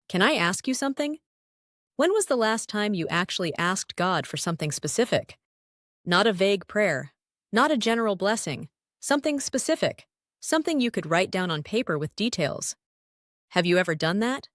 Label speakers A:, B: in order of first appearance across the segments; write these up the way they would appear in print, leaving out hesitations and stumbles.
A: Can I ask you something? When was the last time you actually asked God for something specific? Not a vague prayer, not a general blessing, something specific, something you could write down on paper with details. Have you ever done that?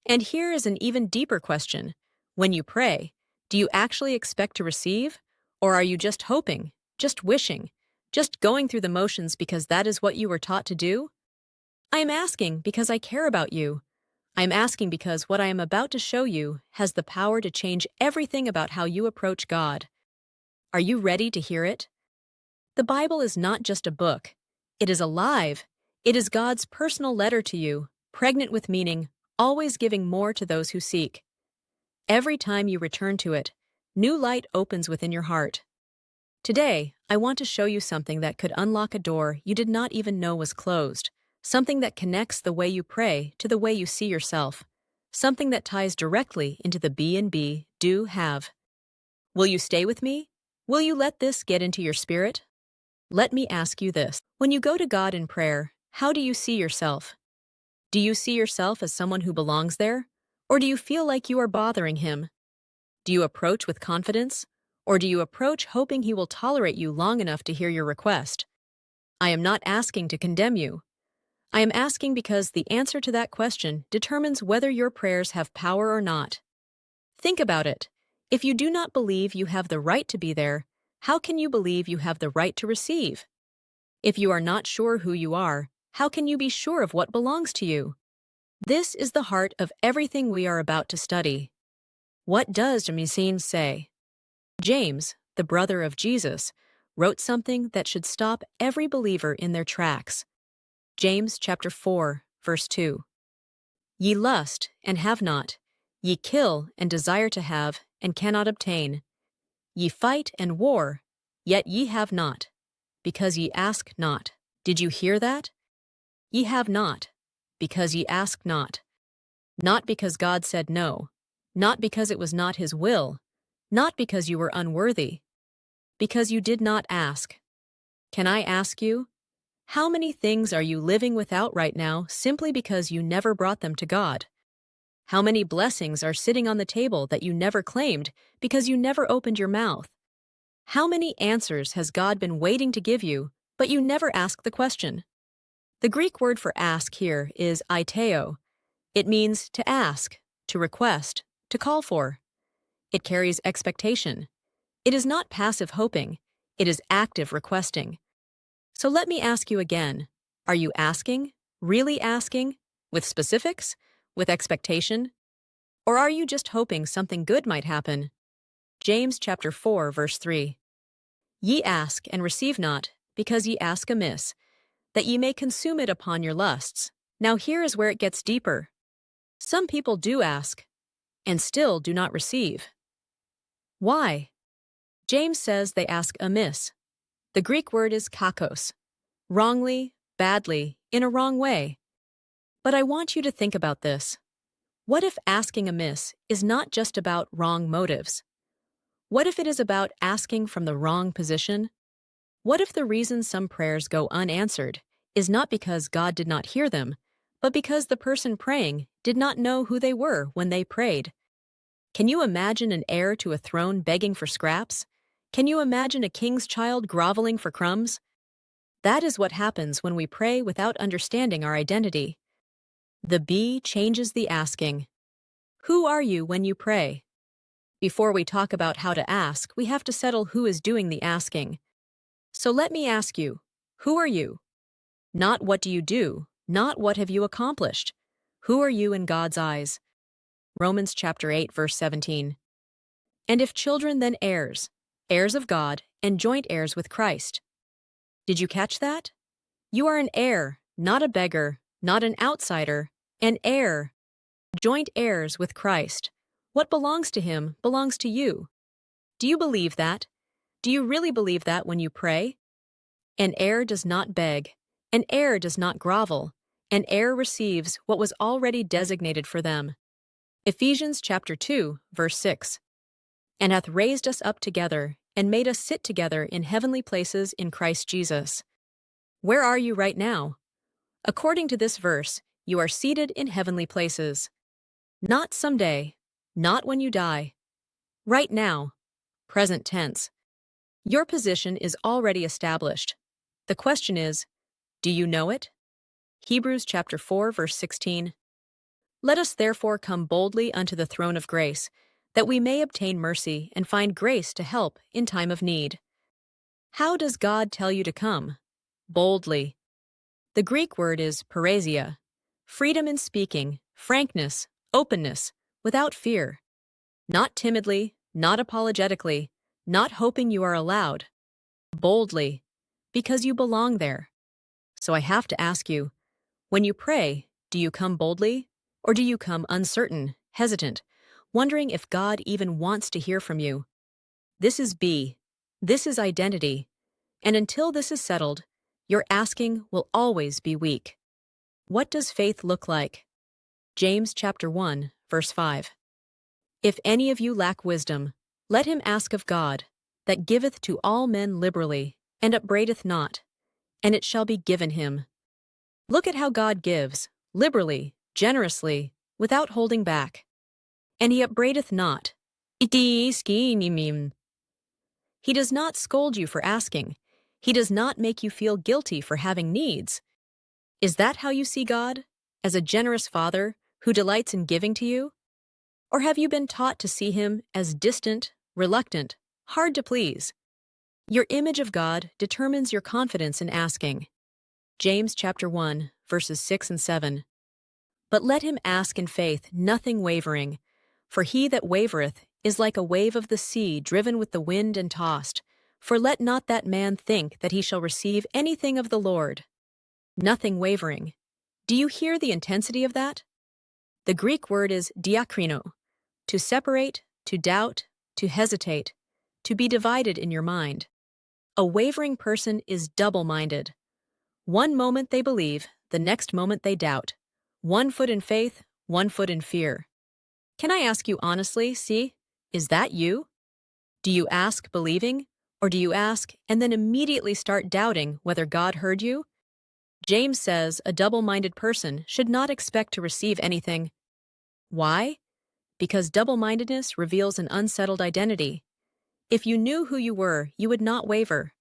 A: And here is an even deeper question. When you pray, do you actually expect to receive? Or are you just hoping, just wishing, just going through the motions because that is what you were taught to do? I am asking because I care about you. I am asking because what I am about to show you has the power to change everything about how you approach God. Are you ready to hear it? The Bible is not just a book. It is alive. It is God's personal letter to you, pregnant with meaning, always giving more to those who seek. Every time you return to it, new light opens within your heart. Today, I want to show you something that could unlock a door you did not even know was closed, something that connects the way you pray to the way you see yourself, something that ties directly into the be and be, do, have. Will you stay with me? Will you let this get into your spirit? Let me ask you this. When you go to God in prayer, how do you see yourself? Do you see yourself as someone who belongs there? Or do you feel like you are bothering Him? Do you approach with confidence? Or do you approach hoping He will tolerate you long enough to hear your request? I am not asking to condemn you. I am asking because the answer to that question determines whether your prayers have power or not. Think about it. If you do not believe you have the right to be there, how can you believe you have the right to receive? If you are not sure who you are, how can you be sure of what belongs to you? This is the heart of everything we are about to study. What does amiss say? James, the brother of Jesus, wrote something that should stop every believer in their tracks. James chapter 4, verse 2. Ye lust, and have not. Ye kill, and desire to have, and cannot obtain. Ye fight and war, yet ye have not, because ye ask not. Did you hear that? Ye have not, because ye ask not. Not because God said no, not because it was not His will, not because you were unworthy, because you did not ask. Can I ask you? How many things are you living without right now simply because you never brought them to God? How many blessings are sitting on the table that you never claimed because you never opened your mouth? How many answers has God been waiting to give you, but you never asked the question? The Greek word for ask here is aiteo. It means to ask, to request, to call for. It carries expectation. It is not passive hoping. It is active requesting. So let me ask you again. Are you asking, really asking, with specifics, with expectation? Or are you just hoping something good might happen? James chapter 4, verse 3. Ye ask and receive not, because ye ask amiss, that ye may consume it upon your lusts. Now here is where it gets deeper. Some people do ask, and still do not receive. Why? James says they ask amiss. The Greek word is kakos. Wrongly, badly, in a wrong way. But I want you to think about this. What if asking amiss is not just about wrong motives? What if it is about asking from the wrong position? What if the reason some prayers go unanswered is not because God did not hear them, but because the person praying did not know who they were when they prayed? Can you imagine an heir to a throne begging for scraps? Can you imagine a king's child groveling for crumbs? That is what happens when we pray without understanding our identity. The be changes the asking. Who are you when you pray? Before we talk about how to ask, we have to settle who is doing the asking. So let me ask you, who are you? Not what do you do, not what have you accomplished. Who are you in God's eyes? Romans chapter 8, verse 17. And if children, then heirs, heirs of God, and joint heirs with Christ. Did you catch that? You are an heir, not a beggar, not an outsider, an heir. Joint heirs with Christ. What belongs to Him belongs to you. Do you believe that? Do you really believe that when you pray? An heir does not beg. An heir does not grovel. An heir receives what was already designated for them. Ephesians chapter 2, verse 6. And hath raised us up together, and made us sit together in heavenly places in Christ Jesus. Where are you right now? According to this verse, you are seated in heavenly places. Not someday. Not when you die. Right now. Present tense. Your position is already established. The question is, do you know it? Hebrews chapter 4, verse 16. Let us therefore come boldly unto the throne of grace, that we may obtain mercy and find grace to help in time of need. How does God tell you to come? Boldly. The Greek word is parasia, freedom in speaking, frankness, openness, without fear. Not timidly, not apologetically, not hoping you are allowed. Boldly, because you belong there. So I have to ask you, when you pray, do you come boldly, or do you come uncertain, hesitant, wondering if God even wants to hear from you? This is B. This is identity. And until this is settled, your asking will always be weak. What does faith look like? James chapter 1, verse 5. If any of you lack wisdom, let him ask of God, that giveth to all men liberally, and upbraideth not, and it shall be given him. Look at how God gives, liberally, generously, without holding back. And he upbraideth not. He does not scold you for asking. He does not make you feel guilty for having needs. Is that how you see God? As a generous Father who delights in giving to you? Or have you been taught to see him as distant, reluctant, hard to please? Your image of God determines your confidence in asking. James chapter 1, verses 6 and 7. But let him ask in faith, nothing wavering. For he that wavereth is like a wave of the sea driven with the wind and tossed. For let not that man think that he shall receive anything of the Lord. Nothing wavering. Do you hear the intensity of that? The Greek word is diakrino, to separate, to doubt, to hesitate, to be divided in your mind. A wavering person is double-minded. One moment they believe, the next moment they doubt. One foot in faith, one foot in fear. Can I ask you honestly, is that you? Do you ask believing, or do you ask and then immediately start doubting whether God heard you? James says a double-minded person should not expect to receive anything. Why? Because double-mindedness reveals an unsettled identity. If you knew who you were, you would not waver.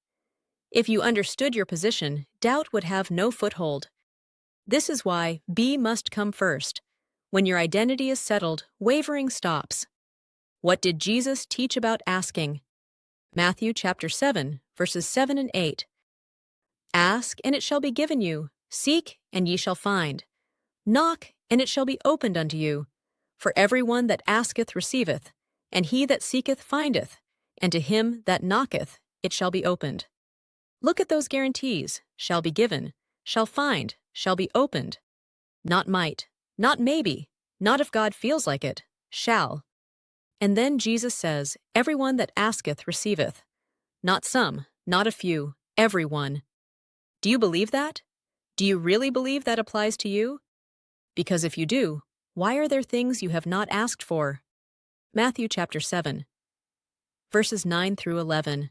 A: If you understood your position, doubt would have no foothold. This is why B must come first. When your identity is settled, wavering stops. What did Jesus teach about asking? Matthew chapter 7, verses 7 and 8. Ask, and it shall be given you. Seek, and ye shall find. Knock, and it shall be opened unto you. For every one that asketh receiveth, and he that seeketh findeth, and to him that knocketh it shall be opened. Look at those guarantees. Shall be given, shall find, shall be opened. Not might, not maybe, not if God feels like it, shall. And then Jesus says, everyone that asketh receiveth. Not some, not a few, everyone. Do you believe that? Do you really believe that applies to you? Because if you do, why are there things you have not asked for? Matthew chapter 7, verses 9 through 11.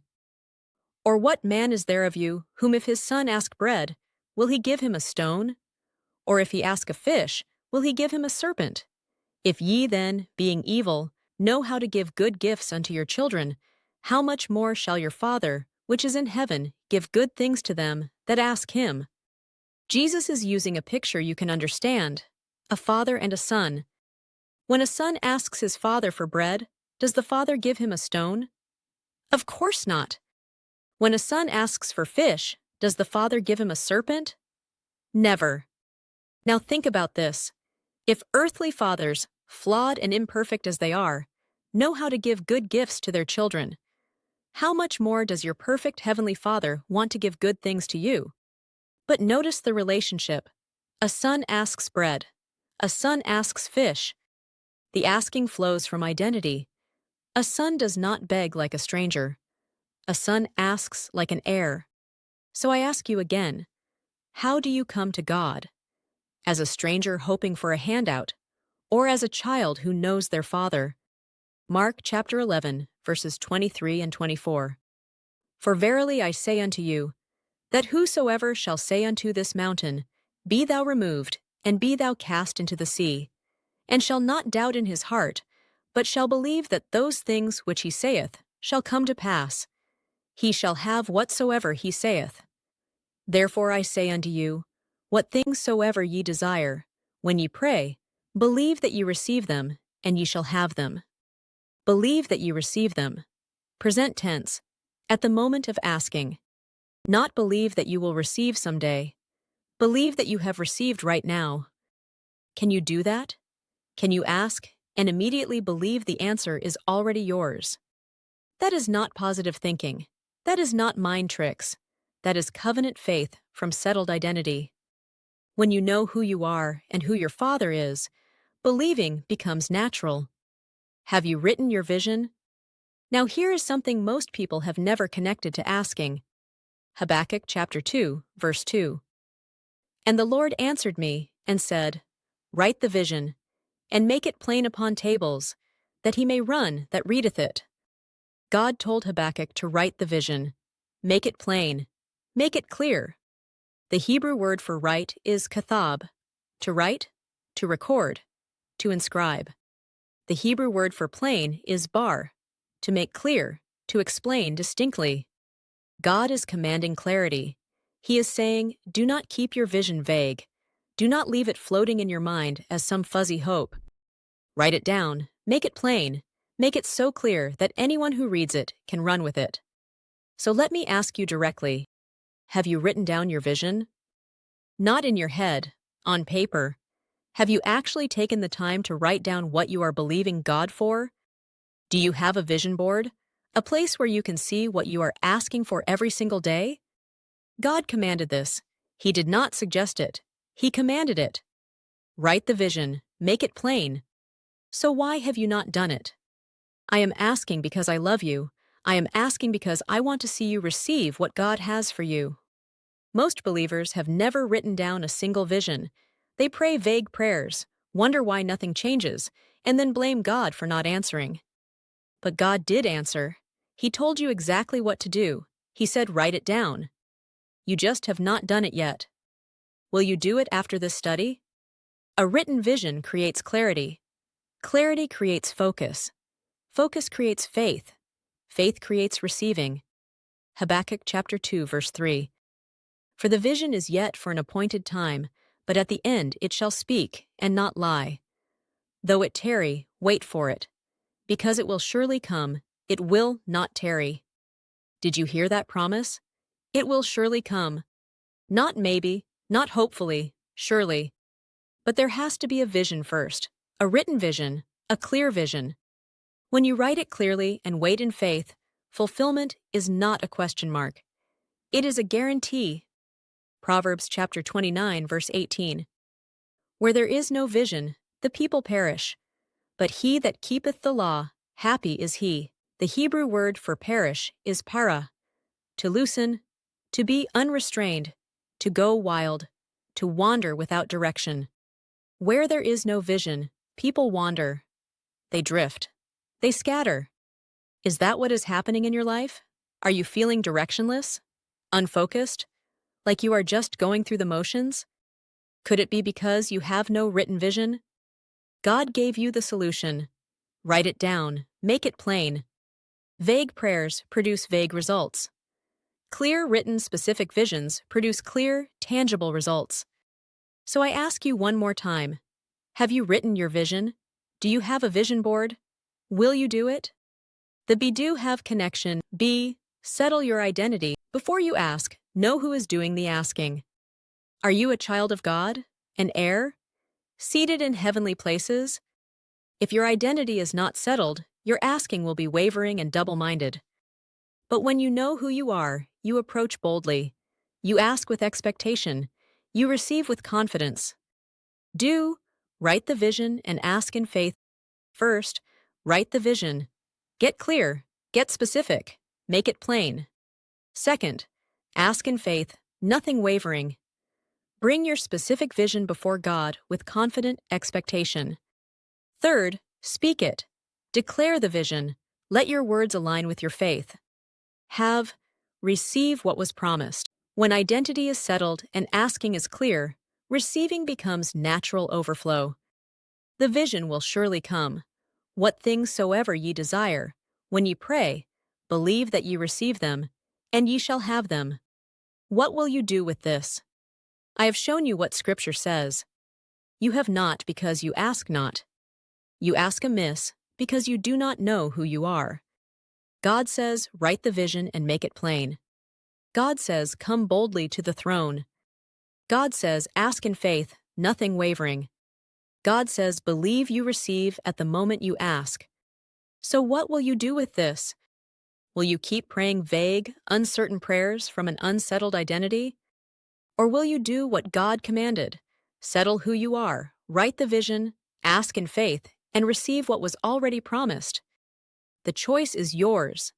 A: Or what man is there of you, whom if his son ask bread, will he give him a stone? Or if he ask a fish, will he give him a serpent? If ye then, being evil, know how to give good gifts unto your children, how much more shall your Father, which is in heaven, give good things to them that ask him? Jesus is using a picture you can understand, a father and a son. When a son asks his father for bread, does the father give him a stone? Of course not. When a son asks for fish, does the father give him a serpent? Never. Now think about this. If earthly fathers, flawed and imperfect as they are, know how to give good gifts to their children, how much more does your perfect heavenly Father want to give good things to you? But notice the relationship. A son asks bread. A son asks fish. The asking flows from identity. A son does not beg like a stranger. A son asks like an heir. So I ask you again, how do you come to God? As a stranger hoping for a handout, or as a child who knows their father? Mark chapter 11, verses 23 and 24. For verily I say unto you, that whosoever shall say unto this mountain, Be thou removed, and be thou cast into the sea, and shall not doubt in his heart, but shall believe that those things which he saith shall come to pass. He shall have whatsoever he saith. Therefore I say unto you, what things soever ye desire, when ye pray, believe that ye receive them, and ye shall have them. Believe that ye receive them. Present tense. At the moment of asking. Not believe that you will receive someday. Believe that you have received right now. Can you do that? Can you ask and immediately believe the answer is already yours? That is not positive thinking. That is not mind tricks. That is covenant faith from settled identity. When you know who you are and who your Father is, believing becomes natural. Have you written your vision? Now here is something most people have never connected to asking. Habakkuk chapter 2, verse 2. And the Lord answered me and said, write the vision, and make it plain upon tables, that he may run that readeth it. God told Habakkuk to write the vision. Make it plain. Make it clear. The Hebrew word for write is kathab, to write, to record, to inscribe. The Hebrew word for plain is bar, to make clear, to explain distinctly. God is commanding clarity. He is saying, do not keep your vision vague. Do not leave it floating in your mind as some fuzzy hope. Write it down, make it plain, make it so clear that anyone who reads it can run with it. So let me ask you directly, have you written down your vision? Not in your head, on paper. Have you actually taken the time to write down what you are believing God for? Do you have a vision board? A place where you can see what you are asking for every single day? God commanded this. He did not suggest it. He commanded it. Write the vision, make it plain. So why have you not done it? I am asking because I love you. I am asking because I want to see you receive what God has for you. Most believers have never written down a single vision. They pray vague prayers, wonder why nothing changes, and then blame God for not answering. But God did answer. He told you exactly what to do. He said, write it down. You just have not done it yet. Will you do it after this study? A written vision creates clarity. Clarity creates focus. Focus creates faith. Faith creates receiving. Habakkuk chapter 2, verse 3. For the vision is yet for an appointed time, but at the end it shall speak and not lie. Though it tarry, wait for it. Because it will surely come, it will not tarry. Did you hear that promise? It will surely come. Not maybe, not hopefully, surely. But there has to be a vision first, a written vision, a clear vision. When you write it clearly and wait in faith, fulfillment is not a question mark. It is a guarantee. Proverbs chapter 29, verse 18. Where there is no vision, the people perish. But he that keepeth the law, happy is he. The Hebrew word for perish is para. To loosen, to be unrestrained, to go wild, to wander without direction. Where there is no vision, people wander. They drift. They scatter. Is that what is happening in your life? Are you feeling directionless? Unfocused? Like you are just going through the motions? Could it be because you have no written vision? God gave you the solution. Write it down, make it plain. Vague prayers produce vague results. Clear, written, specific visions produce clear, tangible results. So I ask you one more time. Have you written your vision? Do you have a vision board? Will you do it? The be-do have connection. B. Settle your identity. Before you ask, know who is doing the asking. Are you a child of God? An heir? Seated in heavenly places? If your identity is not settled, your asking will be wavering and double-minded. But when you know who you are, you approach boldly. You ask with expectation. You receive with confidence. Do. Write the vision and ask in faith. First, write the vision. Get clear. Get specific. Make it plain. Second, ask in faith, nothing wavering. Bring your specific vision before God with confident expectation. Third, speak it. Declare the vision. Let your words align with your faith. Have. Receive what was promised. When identity is settled and asking is clear, receiving becomes natural overflow. The vision will surely come. What things soever ye desire, when ye pray, believe that ye receive them, and ye shall have them. What will you do with this? I have shown you what Scripture says. You have not because you ask not. You ask amiss because you do not know who you are. God says, write the vision and make it plain. God says, come boldly to the throne. God says, ask in faith, nothing wavering. God says, believe you receive at the moment you ask. So what will you do with this? Will you keep praying vague, uncertain prayers from an unsettled identity? Or will you do what God commanded? Settle who you are, write the vision, ask in faith, and receive what was already promised. The choice is yours.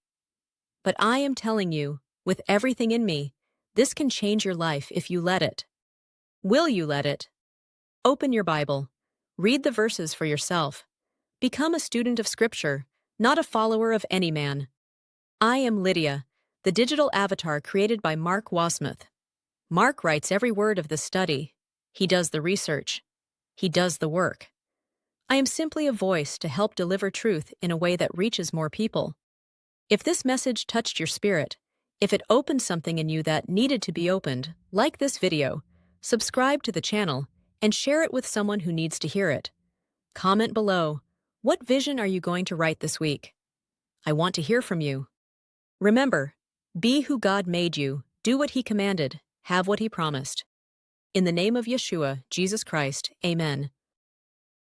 A: But I am telling you, with everything in me, this can change your life if you let it. Will you let it? Open your Bible. Read the verses for yourself. Become a student of Scripture, not a follower of any man. I am Lydia, the digital avatar created by Mark Wasmuth. Mark writes every word of the study. He does the research. He does the work. I am simply a voice to help deliver truth in a way that reaches more people. If this message touched your spirit, if it opened something in you that needed to be opened, like this video, subscribe to the channel, and share it with someone who needs to hear it. Comment below, what vision are you going to write this week? I want to hear from you. Remember, be who God made you, do what He commanded, have what He promised. In the name of Yeshua, Jesus Christ, Amen.